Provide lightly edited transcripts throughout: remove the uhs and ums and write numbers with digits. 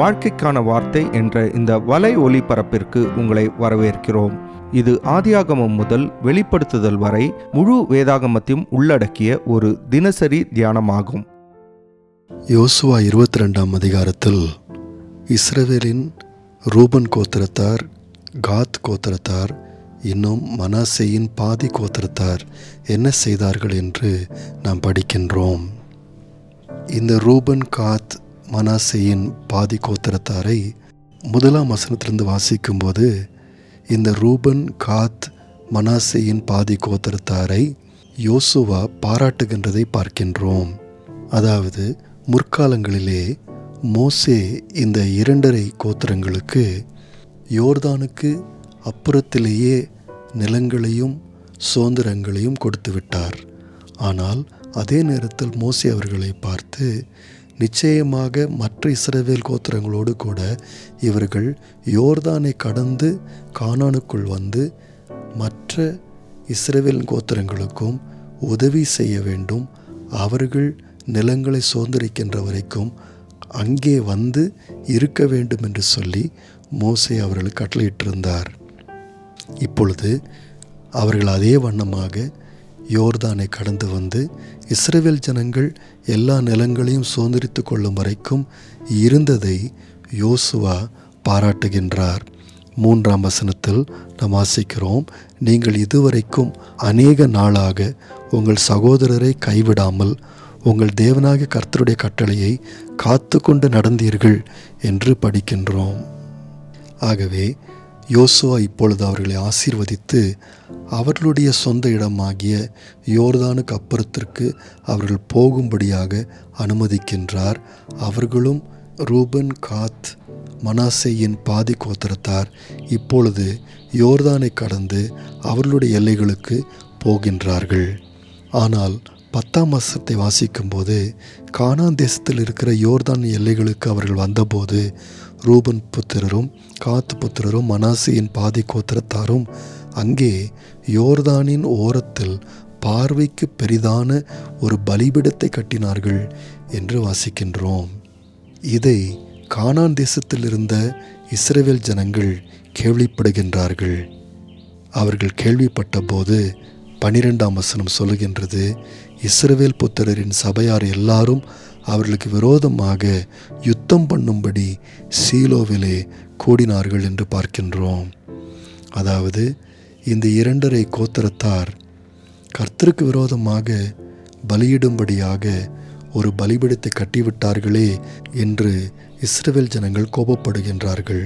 வாழ்க்கைக்கான வார்த்தை என்ற இந்த வலை ஒளிபரப்பிற்கு உங்களை வரவேற்கிறோம். இது ஆதியாகமம் முதல் வெளிப்படுத்துதல் வரை முழு வேதாகமத்தையும் உள்ளடக்கிய ஒரு தினசரி தியானமாகும். யோசுவா 22ஆம் அதிகாரத்தில் இஸ்ரவேலின் ரூபன் கோத்திரத்தார், காத் கோத்திரத்தார், இன்னும் மனாசேயின் பாதி கோத்திரத்தார் என்ன செய்தார்கள் என்று நாம் படிக்கின்றோம். இந்த ரூபன், காத், மனாசேயின் பாதி கோத்திரத்தாரை 1ஆம் வசனத்திலிருந்து வாசிக்கும்போது இந்த ரூபன், காத், மனாசேயின் பாதி கோத்திரத்தாரை யோசுவா பாராட்டுகின்றதை பார்க்கின்றோம். அதாவது முற்காலங்களிலே மோசே இந்த 2.5 கோத்திரங்களுக்கு யோர்தானுக்கு அப்புறத்திலேயே நிலங்களையும் சுதந்திரங்களையும் கொடுத்து விட்டார். ஆனால் அதே நேரத்தில் மோசே அவர்களை பார்த்து, நிச்சயமாக மற்ற இஸ்ரவேல் கோத்திரங்களோடு கூட இவர்கள் யோர்தானை கடந்து கானானுக்குள் வந்து மற்ற இஸ்ரவேல் கோத்திரங்களுக்கும் உதவி செய்ய வேண்டும், அவர்கள் நிலங்களை சுதந்திரிக்கின்ற வரைக்கும் அங்கே வந்து இருக்க வேண்டும் என்று சொல்லி மோசே அவர்களுக்கு கட்டளையிட்டிருந்தார். இப்பொழுது அவர்கள் அதே வண்ணமாக யோர்தானை கடந்து வந்து இஸ்ரவேல் ஜனங்கள் எல்லா நிலங்களையும் சுதந்திரித்து கொள்ளும் வரைக்கும் இருந்ததை யோசுவா பாராட்டுகின்றார். 3ஆம் வசனத்தில் நாம் வாசிக்கிறோம், நீங்கள் இதுவரைக்கும் அநேக நாளாக உங்கள் சகோதரரை கைவிடாமல் உங்கள் தேவனாகிய கர்த்தருடைய கட்டளையை காத்து கொண்டு நடந்தீர்கள் என்று படிக்கின்றோம். ஆகவே யோசுவா இப்பொழுது அவர்களை ஆசீர்வதித்து அவர்களுடைய சொந்த இடமாகிய யோர்தானுக்கு அப்புறத்திற்கு அவர்கள் போகும்படியாக அனுமதிக்கின்றார். அவர்களும் ரூபன், காத், மனாசேயின் பாதி கோத்திரத்தார் இப்பொழுது யோர்தானை கடந்து அவர்களுடைய எல்லைகளுக்கு போகின்றார்கள். ஆனால் 10ஆம் வசனத்தை வாசிக்கும்போது, கானான் தேசத்தில் இருக்கிற யோர்தான் எல்லைகளுக்கு அவர்கள் வந்தபோது ரூபன் புத்திரரும் காத் புத்திரரும் மனாசேயின் பாதி கோத்திரத்தாரும் அங்கே யோர்தானின் ஓரத்தில் பார்வைக்கு பெரிதான ஒரு பலிபீடத்தை கட்டினார்கள் என்று வாசிக்கின்றோம். இதை கானான் தேசத்தில் இருந்த இஸ்ரவேல் ஜனங்கள் கேள்விப்படுகின்றார்கள். அவர்கள் கேள்விப்பட்ட போது 12ஆம் வசனம் சொல்லுகின்றது, இஸ்ரவேல் புத்திரரின் சபையார் எல்லாரும் அவர்களுக்கு விரோதமாக யுத்தம் பண்ணும்படி சீலோவிலே கூடினார்கள் என்று பார்க்கின்றோம். அதாவது இந்த 2.5 கோத்திரத்தார் கர்த்தருக்கு விரோதமாக பலியிடும்படியாக ஒரு பலிபீடத்தை கட்டிவிட்டார்களே என்று இஸ்ரவேல் ஜனங்கள் கோபப்படுகின்றார்கள்.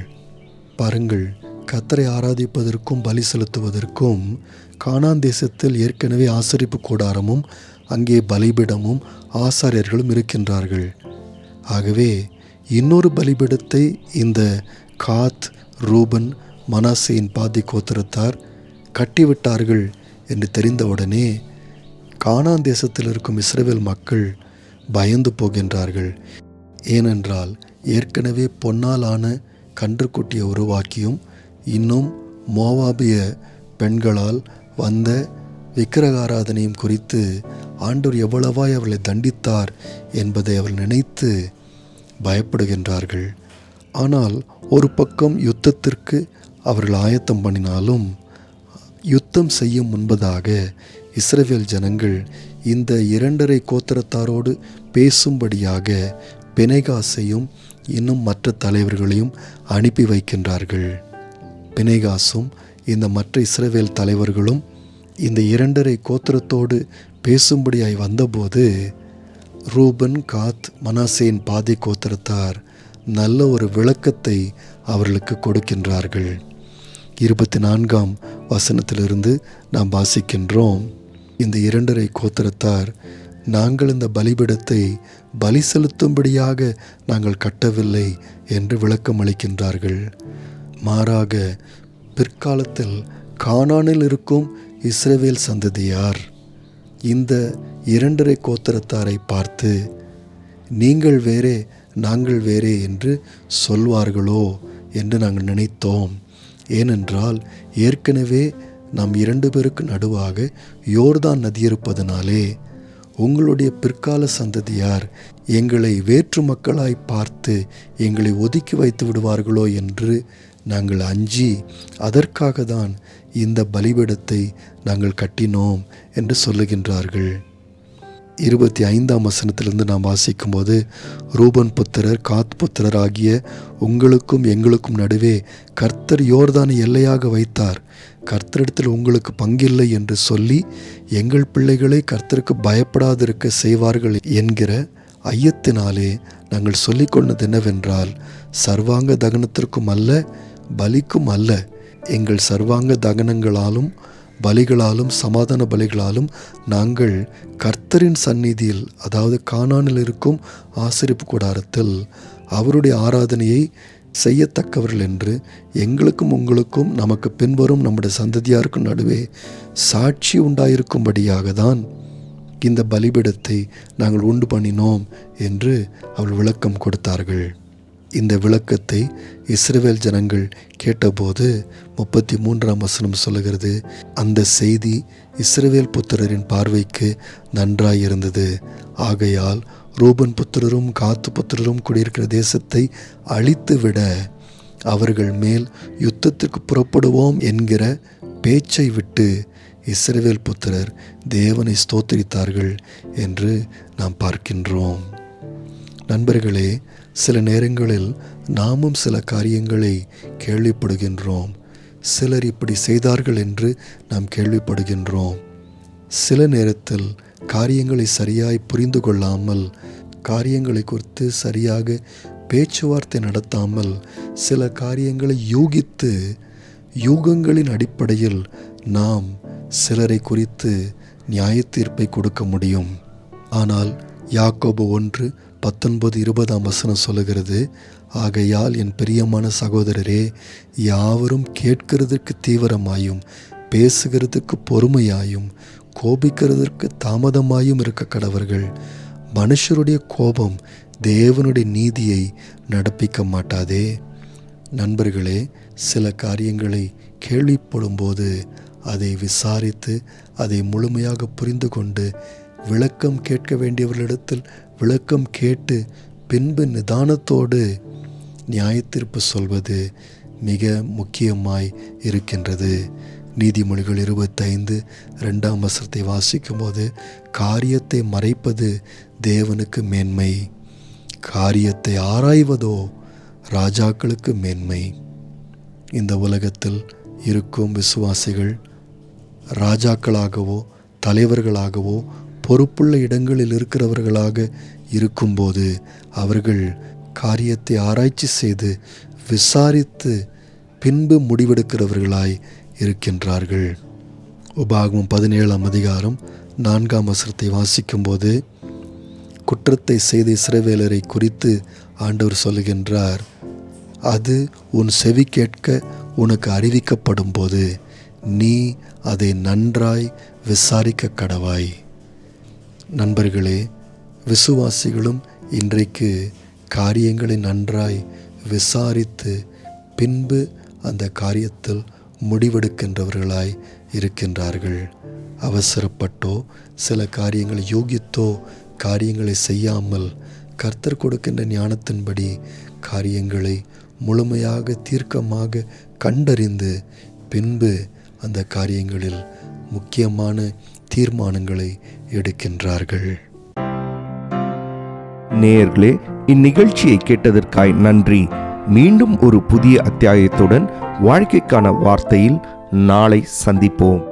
பாருங்கள், கர்த்தரை ஆராதிப்பதற்கும் பலி செலுத்துவதற்கும் கானான் தேசத்தில் ஏற்கனவே ஆசரிப்பு கூடாரமும் அங்கே பலிபீடமும் ஆசாரியர்களும் இருக்கின்றார்கள். ஆகவே இன்னொரு பலிபீடத்தை இந்த காத், ரூபன், மனாசேயின் பாதி கோத்திரத்தார் கட்டிவிட்டார்கள் என்று தெரிந்தவுடனே கானான் தேசத்தில் இருக்கும் இஸ்ரவேல் மக்கள் பயந்து போகின்றார்கள். ஏனென்றால் ஏற்கனவே பொன்னாலான கன்றுக்குட்டியை உருவாக்கியும் இன்னும் மோவாபிய பெண்களால் வந்த விக்கிரகாராதனையும் குறித்து ஆண்டவர் எவ்வளவாய் அவர்களை தண்டித்தார் என்பதை அவர் நினைத்து பயப்படுகின்றார்கள். ஆனால் ஒரு பக்கம் யுத்தத்திற்கு அவர்கள் ஆயத்தம் பண்ணினாலும் யுத்தம் செய்யும் முன்பதாக இஸ்ரவேல் ஜனங்கள் இந்த 2.5 கோத்திரத்தாரோடு பேசும்படியாக பினெகாசையும் இன்னும் மற்ற தலைவர்களையும் அனுப்பி வைக்கின்றார்கள். பினெகாசும் இந்த மற்ற இஸ்ரவேல் தலைவர்களும் இந்த 2.5 கோத்திரத்தோடு பேசும்படியாய் வந்தபோது ரூபன், காத், மனாசேயின் பாதி கோத்திரத்தார் நல்ல ஒரு விளக்கத்தை அவர்களுக்கு கொடுக்கின்றார்கள். 24ஆம் வசனத்திலிருந்து நாம் வாசிக்கின்றோம், இந்த 2.5 கோத்திரத்தார், நாங்கள் இந்த பலிபீடத்தை பலி செலுத்தும்படியாக நாங்கள் கட்டவில்லை என்று விளக்கம் அளிக்கின்றார்கள். மாறாக பிற்காலத்தில் கானானில் இருக்கும் இஸ்ரவேல் சந்ததியார் இந்த 2.5 கோத்திரத்தாரை பார்த்து நீங்கள் வேறே நாங்கள் வேறே என்று சொல்வார்களோ என்று நாங்கள் நினைத்தோம். ஏனென்றால் ஏற்கனவே நாம் 2 பேருக்கு நடுவாக யோர்தான் நதி இருப்பதனாலே உங்களுடைய பிற்கால சந்ததியார் எங்களை வேற்று மக்களாய் பார்த்து எங்களை ஒதுக்கி வைத்து விடுவார்களோ என்று நாங்கள் அஞ்சி அதற்காக தான் இந்த பலிபீடத்தை நாங்கள் கட்டினோம் என்று சொல்லுகின்றார்கள். 25ஆம் வசனத்திலிருந்து நாம் வாசிக்கும்போது, ரூபன் புத்திரர் காத் புத்திரர் ஆகிய உங்களுக்கும் எங்களுக்கும் நடுவே கர்த்தர் யோர்தானை எல்லையாக வைத்தார். கர்த்தரிடத்தில் உங்களுக்கு பங்கில்லை என்று சொல்லி எங்கள் பிள்ளைகளை கர்த்தருக்கு பயப்படாதிருக்க செய்வார்கள் என்கிற ஐயத்தினாலே நாங்கள் சொல்லிக்கொண்டது என்னவென்றால், சர்வாங்க தகனத்திற்கும் அல்ல, பலிக்கும் அல்ல, எங்கள் சர்வாங்க தகனங்களாலும் பலிகளாலும் சமாதான பலிகளாலும் நாங்கள் கர்த்தரின் சந்நிதியில், அதாவது கானானில் இருக்கும் ஆசரிப்பு கூடாரத்தில் அவருடைய ஆராதனையை செய்யத்தக்கவர்கள் என்று எங்களுக்கும் உங்களுக்கும் நமக்கு பின்வரும் நம்முடைய சந்ததியாருக்கும் நடுவே சாட்சி உண்டாயிருக்கும்படியாக தான் இந்த பலிபீடத்தை நாங்கள் உண்டு பண்ணினோம் என்று அவள் விளக்கம் கொடுத்தார்கள். இந்த விளக்கத்தை இஸ்ரவேல் ஜனங்கள் கேட்டபோது 33ஆம் வசனம் சொல்லுகிறது, அந்த செய்தி இஸ்ரவேல் புத்திரரின் பார்வைக்கு நன்றாயிருந்தது. ஆகையால் ரூபன் புத்திரரும் காத்து புத்திரரும் குடியிருக்கிற தேசத்தை அழித்துவிட அவர்கள் மேல் யுத்தத்திற்கு புறப்படுவோம் என்கிற பேச்சை விட்டு இஸ்ரவேல் புத்திரர் தேவனை ஸ்தோத்திரித்தார்கள் என்று நாம் பார்க்கின்றோம். நண்பர்களே, சில நேரங்களில் நாமும் சில காரியங்களை கேள்விப்படுகின்றோம். சிலர் இப்படி செய்தார்கள் என்று நாம் கேள்விப்படுகின்றோம். சில நேரத்தில் காரியங்களை சரியாய் புரிந்து கொள்ளாமல், காரியங்களை குறித்து சரியாக பேச்சுவார்த்தை நடத்தாமல், சில காரியங்களை யூகித்து யூகங்களின் அடிப்படையில் நாம் சிலரை குறித்து நியாய தீர்ப்பை கொடுக்க முடியும். ஆனால் யாக்கோபு 1:19-20ஆம் வசனம் சொல்லுகிறது, ஆகையால் என் பிரியமான சகோதரரே, யாவரும் கேட்கிறதற்கு தீவிரமாயும் பேசுகிறதுக்கு பொறுமையாயும் கோபிக்கிறதற்கு தாமதமாயும் இருக்க கடவர்கள். மனுஷருடைய கோபம் தேவனுடைய நீதியை நடப்பிக்க மாட்டாதே. நண்பர்களே, சில காரியங்களை கேள்விப்படும்போது அதை விசாரித்து அதை முழுமையாக புரிந்து கொண்டு விளக்கம் கேட்க வேண்டியவர்களிடத்தில் விளக்கம் கேட்டு பின்பு நிதானத்தோடு நியாயத்தீர்ப்பு சொல்வது மிக முக்கியமாய் இருக்கின்றது. நீதிமொழிகள் 25:2ஆம் வசனத்தை வாசிக்கும்போது, காரியத்தை மறைப்பது தேவனுக்கு மேன்மை, காரியத்தை ஆராய்வதோ ராஜாக்களுக்கு மேன்மை. இந்த உலகத்தில் இருக்கும் விசுவாசிகள் ராஜாக்களாகவோ தலைவர்களாகவோ பொறுப்புள்ள இடங்களில் இருக்கிறவர்களாக இருக்கும்போது அவர்கள் காரியத்தை ஆராய்ச்சி செய்து விசாரித்து பின்பு முடிவெடுக்கிறவர்களாய் இருக்கின்றார்கள். உபாகமம் 17ஆம் அதிகாரம் 4ஆம் வசனத்தை வாசிக்கும்போது, குற்றத்தை செய்த இஸ்ரவேலரை குறித்து ஆண்டவர் சொல்லுகின்றார், அது உன் செவி கேட்க உனக்கு அறிவிக்கப்படும் போது நீ அதை நன்றாய் விசாரிக்க கடவாய். நண்பர்களே, விசுவாசிகளும் இன்றைக்கு காரியங்களை நன்றாய் விசாரித்து பின்பு அந்த காரியத்தில் முடிவெடுக்கின்றவர்களாய் இருக்கின்றார்கள். அவசரப்பட்டோ சில காரியங்களை யூகித்தோ காரியங்களை செய்யாமல் கர்த்தர் கொடுக்கின்ற ஞானத்தின்படி காரியங்களை முழுமையாக தீர்க்கமாக கண்டறிந்து பின்பு அந்த காரியங்களில் முக்கியமான தீர்மானங்களை எடுக்கின்றார்கள். நேயர்களே, இந்நிகழ்ச்சியை கேட்டதற்காய் நன்றி. மீண்டும் ஒரு புதிய அத்தியாயத்துடன் வாழ்க்கைக்கான வார்த்தையில் நாளை சந்திப்போம்.